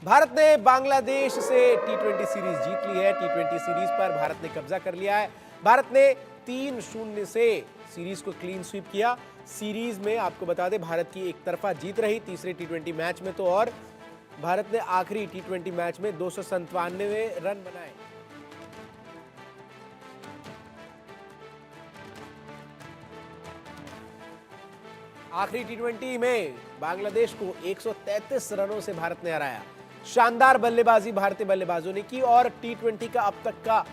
भारत ने बांग्लादेश से टी20 सीरीज जीत ली है। टी20 सीरीज पर भारत ने कब्जा कर लिया है। भारत ने 3-0 से सीरीज को क्लीन स्वीप किया। सीरीज में आपको बता दें भारत की एक तरफा जीत रही तीसरे टी20 मैच में, तो और भारत ने आखिरी टी20 मैच में 297 रन बनाए। आखिरी टी20 में बांग्लादेश को 133 रनों से भारत ने हराया। शानदार बल्लेबाजी भारतीय बल्लेबाजों ने की और टी20 का अब तक का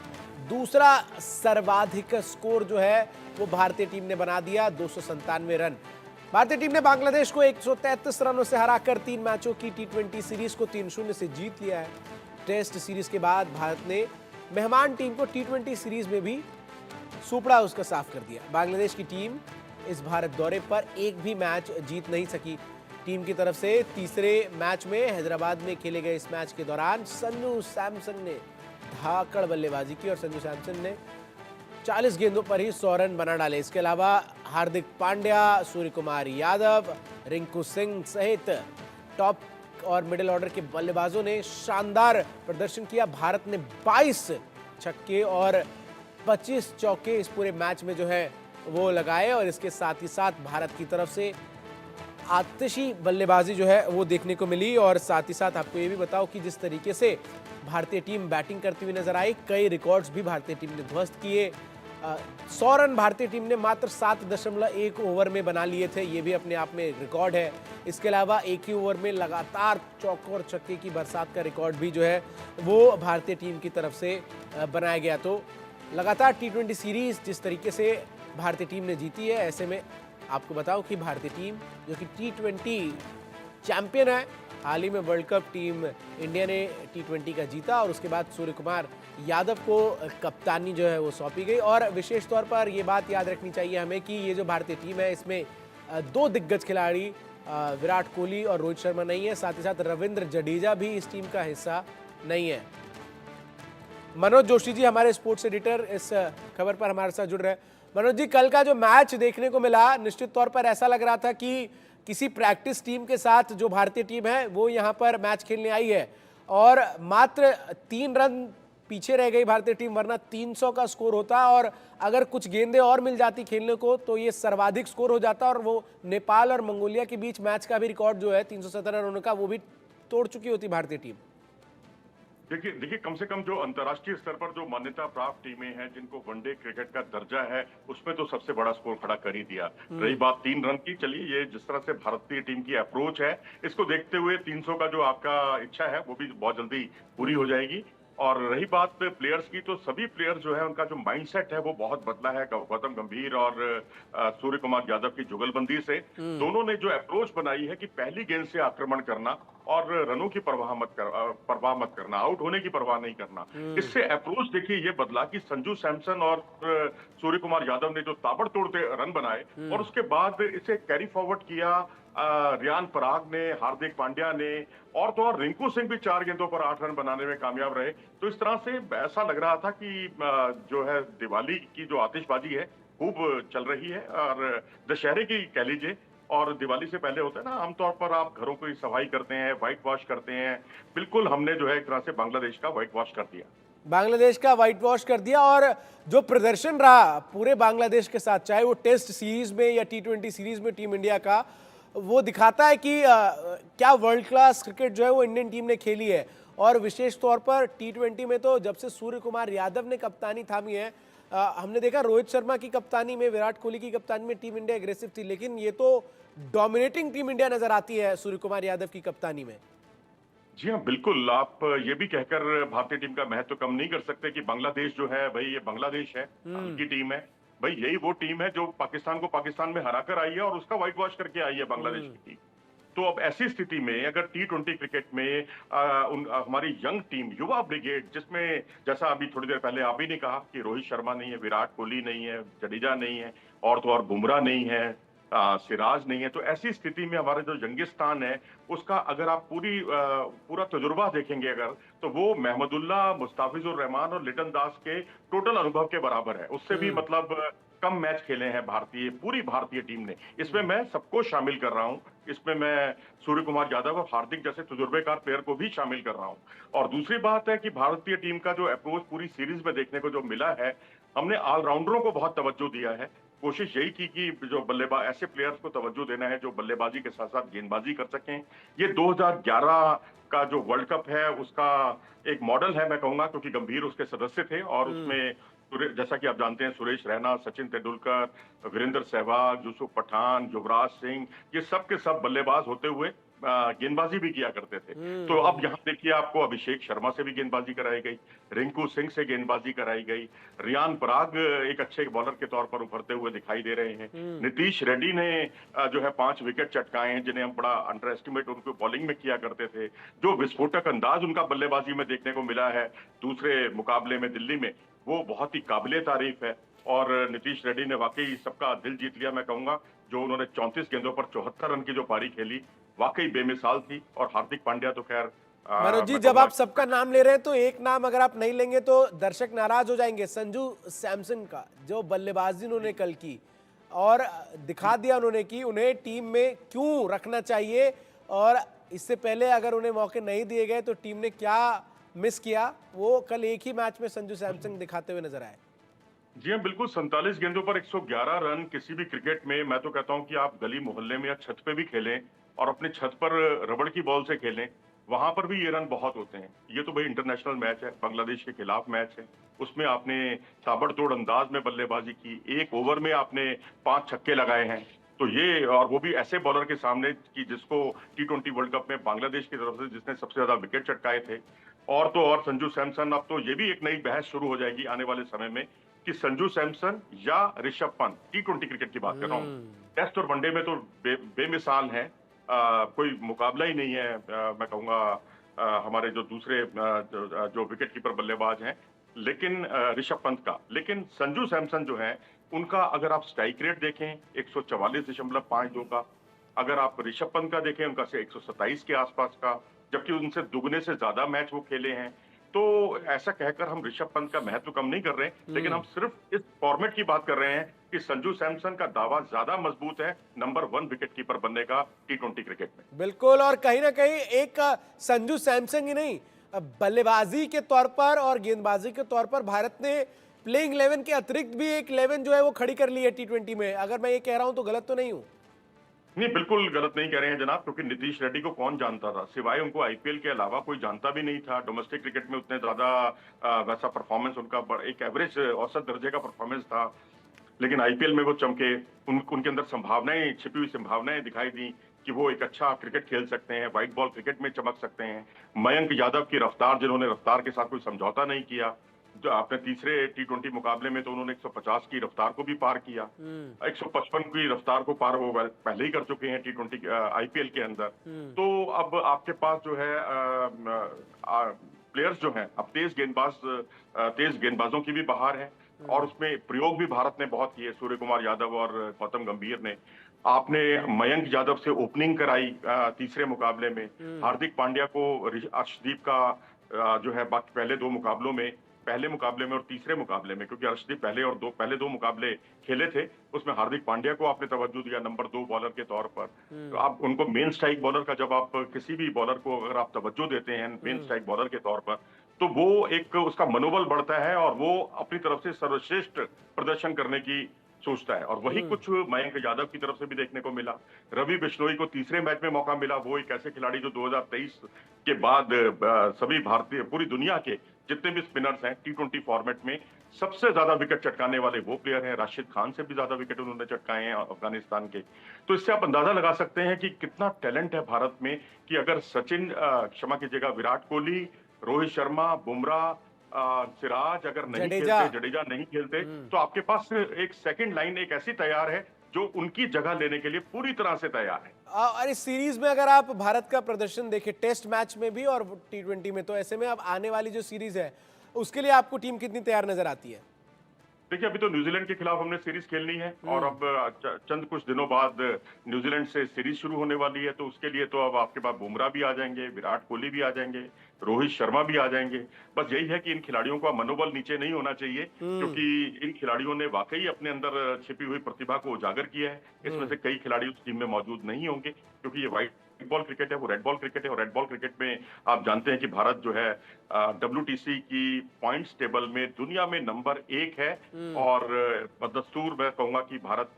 दूसरा सर्वाधिक स्कोर जो है वो भारतीय टीम ने बना दिया, 297 रन। भारतीय टीम ने बांग्लादेश को 133 रनों से हराकर 3 मैचों की टी20 सीरीज को 3-0 से जीत लिया है। टेस्ट सीरीज के बाद भारत ने मेहमान टीम को टी20 सीरीज में भी सुपड़ा उसका साफ कर दिया। बांग्लादेश की टीम इस भारत दौरे पर एक भी मैच जीत नहीं सकी। टीम की तरफ से तीसरे मैच में हैदराबाद में खेले गए इस मैच के दौरान संजू सैमसन ने धाकड़ बल्लेबाजी की और संजू सैमसन ने 40 गेंदों पर ही 100 रन बना डाले। इसके अलावा हार्दिक पांड्या, सूर्य कुमार यादव, रिंकू सिंह सहित टॉप और मिडिल ऑर्डर के बल्लेबाजों ने शानदार प्रदर्शन किया। भारत ने 22 छक्के और 25 चौके इस पूरे मैच में जो है वो लगाए और इसके साथ ही साथ भारत की तरफ से आतिशी बल्लेबाजी जो है वो देखने को मिली। और साथ ही साथ आपको ये भी बताओ कि जिस तरीके से भारतीय टीम बैटिंग करती हुई नजर आई, कई रिकॉर्ड्स भी भारतीय टीम ने ध्वस्त किए। 100 रन भारतीय टीम ने मात्र 7.1 ओवर में बना लिए थे, ये भी अपने आप में रिकॉर्ड है। इसके अलावा एक ही ओवर में लगातार चौकों और छक्के की बरसात का रिकॉर्ड भी जो है वो भारतीय टीम की तरफ से बनाया गया। तो लगातार टी20 सीरीज जिस तरीके से भारतीय टीम ने जीती है, ऐसे में आपको बताऊं कि भारतीय टीम जो कि टी20 चैंपियन है, हाल ही में वर्ल्ड कप टीम इंडिया ने टी20 का जीता और उसके बाद सूर्य कुमार यादव को कप्तानी जो है वो सौंपी गई। और विशेष तौर पर ये बात याद रखनी चाहिए हमें कि ये जो भारतीय टीम है इसमें 2 दिग्गज खिलाड़ी विराट कोहली और रोहित शर्मा नहीं है, साथ ही साथ रविंद्र जडेजा भी इस टीम का हिस्सा नहीं है। मनोज जोशी जी हमारे स्पोर्ट्स एडिटर इस खबर पर हमारे साथ जुड़ रहे हैं। मनोज जी, कल का जो मैच देखने को मिला, निश्चित तौर पर ऐसा लग रहा था कि किसी प्रैक्टिस टीम के साथ जो भारतीय टीम है वो यहां पर मैच खेलने आई है और मात्र 3 रन पीछे रह गई भारतीय टीम, वरना 300 का स्कोर होता और अगर कुछ गेंदें और मिल जाती खेलने को तो ये सर्वाधिक स्कोर हो जाता और वो नेपाल और मंगोलिया के बीच मैच का भी रिकॉर्ड जो है 317 रनों का वो भी तोड़ चुकी होती भारतीय टीम। देखिए कम से कम जो अंतर्राष्ट्रीय स्तर पर जो मान्यता प्राप्त टीमें हैं जिनको वनडे क्रिकेट का दर्जा है, उसमें तो सबसे बड़ा स्कोर खड़ा कर ही दिया। रही बात 3 रन की, चलिए ये जिस तरह से भारतीय टीम की अप्रोच है, इसको देखते हुए 300 का जो आपका इच्छा है वो भी बहुत जल्दी पूरी हो जाएगी। और रही बात प्लेयर्स की, तो सभी प्लेयर्स जो है उनका जो माइंडसेट है वो बहुत बदला है गौतम गंभीर और सूर्य कुमार यादव की जुगलबंदी से। दोनों ने जो अप्रोच बनाई है कि पहली गेंद से आक्रमण करना और रनों की परवाह मत करना, आउट होने की परवाह नहीं करना। इससे अप्रोच देखिए ये बदला कि संजू सैमसन और सूर्य कुमार यादव ने जो ताबड़तोड़ रन बनाए और उसके बाद इसे कैरी फॉरवर्ड किया रियान पराग ने, हार्दिक पांड्या ने और तो और रिंकू सिंह भी 4 गेंदों पर 8 रन बनाने में कामयाब रहे। तो इस तरह से ऐसा लग रहा था कि जो है दिवाली की जो आतिशबाजी है खूब चल रही है और दशहरे की कह लीजिए। और दिवाली से पहले होता है ना, आमतौर पर आप घरों की सफाई करते हैं, व्हाइट वॉश करते हैं। बिल्कुल हमने जो है एक तरह से बांग्लादेश का व्हाइट वॉश कर दिया। बांग्लादेश का व्हाइट वॉश कर दिया और जो प्रदर्शन रहा पूरे बांग्लादेश के साथ, चाहे वो टेस्ट सीरीज में या टी20 सीरीज में टीम इंडिया का, वो दिखाता है कि क्या वर्ल्ड क्लास क्रिकेट जो है वो इंडियन टीम ने खेली है। और विशेष तौर पर टी20 में तो जब से सूर्य कुमार यादव ने कप्तानी थामी है, हमने देखा रोहित शर्मा की कप्तानी में, विराट कोहली की कप्तानी में टीम इंडिया एग्रेसिव थी, लेकिन ये तो डोमिनेटिंग टीम इंडिया नजर आती है सूर्य कुमार यादव की कप्तानी में। जी हाँ, बिल्कुल। आप ये भी कहकर भारतीय टीम का महत्व कम नहीं कर सकते कि बांग्लादेश जो है भाई ये बांग्लादेश है, हल्की टीम है। भाई यही वो टीम है जो पाकिस्तान को पाकिस्तान में हराकर आई है और उसका व्हाइट वॉश करके आई है बांग्लादेश की टीम। तो अब ऐसी स्थिति में अगर टी20 क्रिकेट में हमारी यंग टीम, युवा ब्रिगेड, जिसमें जैसा अभी थोड़ी देर पहले आप ही ने कहा कि रोहित शर्मा नहीं है, विराट कोहली नहीं है, जडेजा नहीं है और तो और बुमराह नहीं है, सिराज नहीं है। तो ऐसी स्थिति में हमारा जो जंगिस्तान है, उसका अगर आप पूरा तजुर्बा देखेंगे अगर, तो वो महमदुल्लाह, मुस्ताफिजुर रहमान और लिटन दास के टोटल अनुभव के बराबर है। उससे भी मतलब कम मैच खेले हैं पूरी भारतीय टीम ने। इसमें मैं सबको शामिल कर रहा हूं। इसमें मैं सूर्य कुमार यादव और हार्दिक जैसे तजुर्बेकार प्लेयर को भी शामिल कर रहा हूं। और दूसरी बात है कि भारतीय टीम का जो अप्रोच पूरी सीरीज में देखने को जो मिला है, हमने ऑलराउंडरों को बहुत तवज्जो दिया है। कोशिश यही की कि जो बल्लेबाज, ऐसे प्लेयर्स को तवज्जो देना है जो बल्लेबाजी के साथ साथ गेंदबाजी कर सकें। ये 2011 का जो वर्ल्ड कप है उसका एक मॉडल है मैं कहूंगा, क्योंकि गंभीर उसके सदस्य थे और उसमें जैसा कि आप जानते हैं सुरेश रैना, सचिन तेंदुलकर, वीरेंद्र सहवाग, यूसुफ पठान, युवराज सिंह, ये सब के सब बल्लेबाज होते हुए गेंदबाजी भी किया करते थे। तो अब यहाँ देखिए आपको अभिषेक शर्मा से भी गेंदबाजी कराई गई, रिंकू सिंह से गेंदबाजी कराई गई, रियान पराग एक अच्छे बॉलर के तौर पर उभरते हुए दिखाई दे रहे हैं। नीतीश रेड्डी ने जो है 5 विकेट चटकाए हैं, जिन्हें हम बड़ा अंडर एस्टिमेट उनको बॉलिंग में किया करते थे। जो विस्फोटक अंदाज उनका बल्लेबाजी में देखने को मिला है दूसरे मुकाबले में दिल्ली में, वो बहुत ही काबिले तारीफ है। और नीतीश रेड्डी ने वाकई सबका दिल जीत लिया मैं कहूंगा। जो उन्होंने 34 गेंदों पर 74 रन की जो पारी खेली, वाकई बेमिसाल थी। और हार्दिक पांड्या तो खैर मनोज जी, मैं जब कहूंगा आप सबका नाम ले रहे हैं तो एक नाम अगर आप नहीं लेंगे तो दर्शक नाराज हो जाएंगे। संजू सैमसन का जो बल्लेबाजी उन्होंने कल की और दिखा दिया उन्होंने कि उन्हें टीम में क्यों रखना चाहिए, और इससे पहले अगर उन्हें मौके नहीं दिए गए तो टीम ने क्या मिस किया, वो कल एक ही मैच में संजू सैमसन दिखाते हुए नजर आए। जी हाँ, बिल्कुल। 47 गेंदों पर 111 रन किसी भी क्रिकेट में, मैं तो कहता हूं कि आप गली मोहल्ले में या छत पे भी खेलें और अपने छत पर रबड़ की बॉल से खेलें, वहां पर भी ये रन बहुत होते हैं। ये तो भाई इंटरनेशनल मैच है, बांग्लादेश के खिलाफ मैच है, उसमें आपने ताबड़तोड़ अंदाज में बल्लेबाजी की, एक ओवर में आपने 5 छक्के लगाए हैं। तो ये, और वो भी ऐसे बॉलर के सामने कि जिसको T20 वर्ल्ड कप में बांग्लादेश की तरफ से जिसने सबसे ज्यादा विकेट चटकाए थे। और तो और संजू सैमसन, अब तो ये भी एक नई बहस शुरू हो जाएगी आने वाले समय में कि संजू सैमसन या ऋषभ पंत, T20 क्रिकेट की बात कर रहा हूँ, टेस्ट और वनडे में तो बेमिसाल है। कोई मुकाबला ही नहीं है। मैं कहूंगा हमारे जो दूसरे जो विकेट कीपर बल्लेबाज हैं, लेकिन ऋषभ पंत का, लेकिन संजू सैमसन जो है उनका अगर आप स्ट्राइक रेट देखें 144.52 का, अगर आप ऋषभ पंत का देखें उनका से 127 के आसपास का, जबकि उनसे दुगने से ज्यादा मैच वो खेले हैं। तो ऐसा कहकर हम ऋषभ पंत का महत्व कम नहीं कर रहे, लेकिन हम सिर्फ इस फॉर्मेट की बात कर रहे हैं कि संजू सैमसन का दावा ज्यादा मजबूत है नंबर 1 विकेट कीपर बनने का T20 क्रिकेट में। बिल्कुल, और कहीं ना कहीं एक संजू सैमसन ही नहीं, बल्लेबाजी के तौर पर और गेंदबाजी के तौर पर भारत ने प्लेइंग 11 के अतिरिक्त भी एक 11 जो है वो खड़ी कर ली है T20 में। अगर मैं ये कह रहा हूं तो गलत तो नहीं हूं? नहीं, बिल्कुल गलत नहीं कह रहे हैं जनाब, क्योंकि नीतीश रेड्डी को कौन जानता था, सिवाय उनको आईपीएल के अलावा कोई जानता भी नहीं था। डोमेस्टिक क्रिकेट में उतने ज्यादा वैसा परफॉर्मेंस उनका एक एवरेज औसत दर्जे का परफॉर्मेंस था, लेकिन आईपीएल में वो चमके। उनके अंदर संभावनाएं, छिपी हुई संभावनाएं दिखाई दी कि वो एक अच्छा क्रिकेट खेल सकते हैं, व्हाइट बॉल क्रिकेट में चमक सकते हैं। मयंक यादव की रफ्तार, जिन्होंने रफ्तार के साथ कोई समझौता नहीं किया, जो आपने तीसरे T20 मुकाबले में तो उन्होंने 150 की रफ्तार को भी पार किया, 155 की रफ्तार को पार वो पहले ही कर चुके हैं T20 आईपीएल के अंदर। तो अब आपके पास जो है प्लेयर्स जो हैं, अब तेज गेंदबाजों की भी बहार है और उसमें प्रयोग भी भारत ने बहुत किए, सूर्य कुमार यादव और गौतम गंभीर ने। आपने मयंक यादव से ओपनिंग कराई तीसरे मुकाबले में, हार्दिक पांड्या को अर्शदीप का जो है बाकी पहले मुकाबले में और तीसरे मुकाबले में, क्योंकि अर्शदीप पहले दो मुकाबले खेले थे, उसमें हार्दिक पांड्या को आपने तवज्जो दिया नंबर 2 बॉलर के तौर पर। तो आप उनको मेन स्ट्राइक बॉलर का, जब आप किसी भी बॉलर को अगर आप तवज्जो देते हैं मेन स्ट्राइक बॉलर के तौर पर, तो वो एक उसका मनोबल बढ़ता है और वो अपनी तरफ से सर्वश्रेष्ठ प्रदर्शन करने की सोचता है। और वही कुछ मयंक यादव की तरफ से भी देखने को मिला। रवि बिश्नोई को तीसरे मैच में मौका मिला। वो एक ऐसे खिलाड़ी जो 2023 के बाद सभी भारतीय, पूरी दुनिया के जितने भी स्पिनर्स हैं T20 फॉर्मेट में सबसे ज्यादा विकेट चटकाने वाले वो प्लेयर हैं। राशिद खान से भी ज्यादा विकेट उन्होंने चटकाए हैं अफगानिस्तान के। तो इससे आप अंदाजा लगा सकते हैं कि कितना टैलेंट है भारत में, कि अगर सचिन, क्षमा कीजिएगा, विराट कोहली, रोहित शर्मा, बुमराह, सिराज अगर नहीं खेलते, जडेजा नहीं खेलते, तो आपके पास एक सेकंड लाइन एक ऐसी तैयार है जो उनकी जगह लेने के लिए पूरी तरह से तैयार है। और इस सीरीज में अगर आप भारत का प्रदर्शन देखें टेस्ट मैच में भी और T20 में, तो ऐसे में अब आने वाली जो सीरीज है उसके लिए आपको टीम कितनी तैयार नजर आती है? देखिए, अभी तो न्यूजीलैंड के खिलाफ हमने सीरीज खेलनी है और अब चंद कुछ दिनों बाद न्यूजीलैंड से सीरीज शुरू होने वाली है, तो उसके लिए तो अब आपके पास बुमराह भी आ जाएंगे, विराट कोहली भी आ जाएंगे, रोहित शर्मा भी आ जाएंगे। बस यही है कि इन खिलाड़ियों का मनोबल नीचे नहीं होना चाहिए, क्योंकि इन खिलाड़ियों ने वाकई अपने अंदर छिपी हुई प्रतिभा को उजागर किया है। इसमें से कई खिलाड़ी उस टीम में मौजूद नहीं होंगे, क्योंकि ये व्हाइट बॉल क्रिकेट है, वो रेड बॉल क्रिकेट है, और रेड बॉल क्रिकेट में आप जानते हैं कि भारत जो है WTC की पॉइंट्स टेबल में दुनिया में नंबर 1 है। और बदस्तूर मैं कहूंगा कि भारत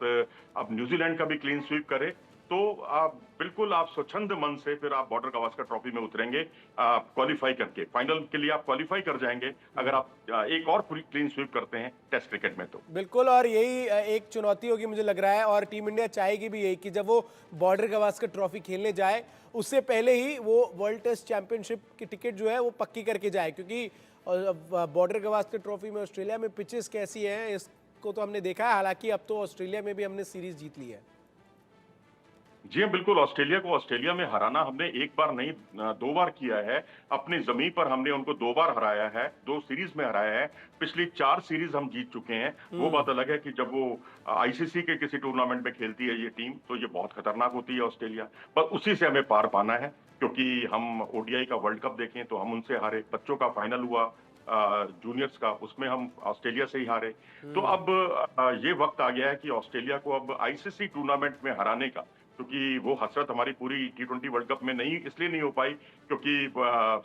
अब न्यूजीलैंड का भी क्लीन स्वीप करे, तो आप बिल्कुल आप स्वच्छंद मन से फिर आप बॉर्डर गावस्कर ट्रॉफी में उतरेंगे, क्वालिफाई करके फाइनल के लिए आप क्वालिफाई कर जाएंगे अगर आप एक और पूरी क्लीन स्वीप करते हैं टेस्ट क्रिकेट में। तो बिल्कुल, और यही एक चुनौती होगी मुझे लग रहा है, और टीम इंडिया चाहेगी भी यही कि जब वो बॉर्डर गावस्कर ट्रॉफी खेलने जाए उससे पहले ही वो वर्ल्ड टेस्ट चैंपियनशिप की टिकट जो है वो पक्की करके जाए, क्योंकि बॉर्डर गावस्कर ट्रॉफी में ऑस्ट्रेलिया में पिचेस कैसी हैं इसको तो हमने देखा है। हालांकि अब तो ऑस्ट्रेलिया में भी हमने सीरीज जीत ली है। जी हाँ, बिल्कुल। ऑस्ट्रेलिया को ऑस्ट्रेलिया में हराना हमने एक बार नहीं 2 बार किया है। अपनी जमीन पर हमने उनको 2 बार हराया है, 2 सीरीज में हराया है। पिछली 4 सीरीज हम जीत चुके हैं। वो बात अलग है कि जब वो आईसीसी के किसी टूर्नामेंट में खेलती है ये टीम, तो ये बहुत खतरनाक होती है ऑस्ट्रेलिया। बस उसी से हमें पार पाना है, क्योंकि हम ओडीआई का वर्ल्ड कप देखें तो हम उनसे हारे। बच्चों का फाइनल हुआ जूनियर्स का, उसमें हम ऑस्ट्रेलिया से ही हारे। तो अब ये वक्त आ गया है कि ऑस्ट्रेलिया को अब आईसीसी टूर्नामेंट में हराने का, क्योंकि वो हसरत हमारी पूरी T20 वर्ल्ड कप में नहीं इसलिए नहीं हो पाई क्योंकि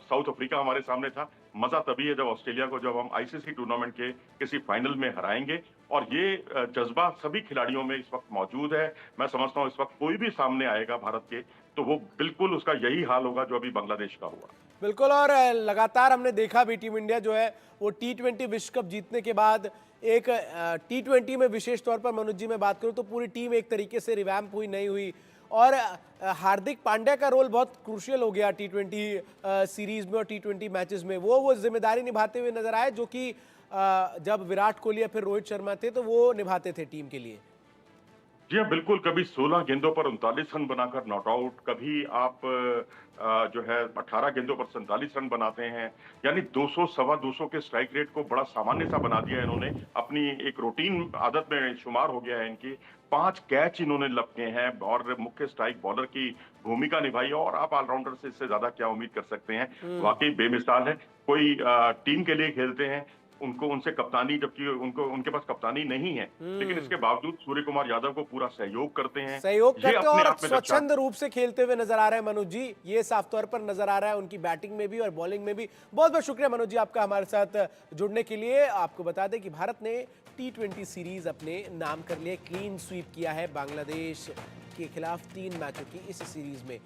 साउथ अफ्रीका हमारे सामने था। मजा तभी है जब ऑस्ट्रेलिया को जब हम आईसीसी टूर्नामेंट के किसी फाइनल में हराएंगे, और ये जज्बा सभी खिलाड़ियों में इस वक्त मौजूद है। मैं समझता हूँ इस वक्त कोई भी सामने आएगा भारत के, तो वो बिल्कुल उसका यही हाल होगा जो अभी बांग्लादेश का हुआ। बिल्कुल, और लगातार हमने देखा भी टीम इंडिया जो है वो T20 विश्व कप जीतने के बाद एक T20 में विशेष तौर पर मनोज जी मैं बात करूं तो पूरी टीम एक तरीके से रिवैम्प हुई नहीं हुई, और हार्दिक पांड्या का रोल बहुत क्रूशियल हो गया T20 सीरीज में और T20 मैचेस में। वो जिम्मेदारी निभाते हुए नजर आए जो कि जब विराट कोहली या फिर रोहित शर्मा थे तो वो निभाते थे टीम के लिए। जी हाँ, बिल्कुल। कभी 16 गेंदों पर 39 रन बनाकर नॉट आउट, कभी आप जो है 18 गेंदों पर 47 रन बनाते हैं। यानी 200 सवा 200 के स्ट्राइक रेट को बड़ा सामान्य सा बना दिया है इन्होंने। अपनी एक रूटीन आदत में शुमार हो गया है इनकी। 5 कैच इन्होंने लपके हैं और मुख्य स्ट्राइक बॉलर की भूमिका निभाई है, और आप ऑलराउंडर से इससे ज्यादा क्या उम्मीद कर सकते हैं। वाकई बेमिसाल है। कोई टीम के लिए खेलते हैं, उनको उनसे कप्तानी, जबकि उनके पास कप्तानी नहीं है, लेकिन इसके बावजूद सूर्य कुमार यादव को पूरा सहयोग करते हैं। सहयोग ये करते अपने और आप में स्वच्छंद रूप से खेलते हुए नजर आ रहे हैं मनोज जी, ये साफ तौर पर नजर आ रहा है उनकी बैटिंग में भी और बॉलिंग में भी। बहुत बहुत शुक्रिया मनोज जी आपका हमारे साथ जुड़ने के लिए। आपको बता दें कि भारत ने T20 सीरीज अपने नाम कर लिए, क्लीन स्वीप किया है बांग्लादेश के खिलाफ 3 मैचों की इस सीरीज में।